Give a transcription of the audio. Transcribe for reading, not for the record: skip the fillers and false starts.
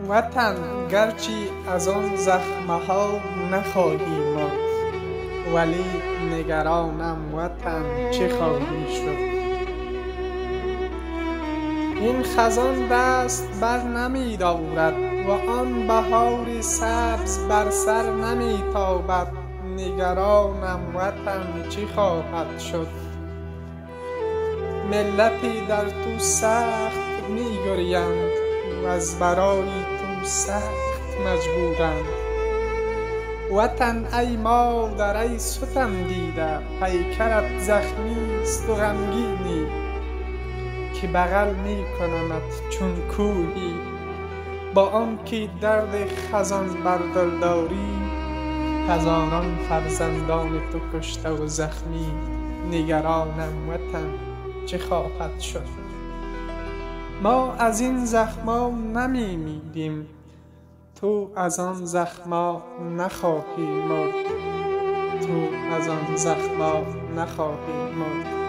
وطن گرچه از آن زخمها نخواهی مرد، ولی نگرانم وطن چه خواهی شد. این خزان دست بر نمی دارد و آن بهار سبز بر سر نمی تابد. نگرانم وطن چه خواهد شد. ملتی در تو سخت می گریند و از برای تو سخت مجبورند. وطن ای مادر ای ستم دیده، پیکرت زخمی است و غمگینی، که بغل می کنمت چون کوهی. با آنکه درد خزان بر دل داری، هزاران فرزندان تو کشته و زخمی. نگرانم وطن چه خواهد شد. ما از این زخما نمی میریم، تو از آن زخما نخواهی مرد. تو از آن زخما نخواهی مرد.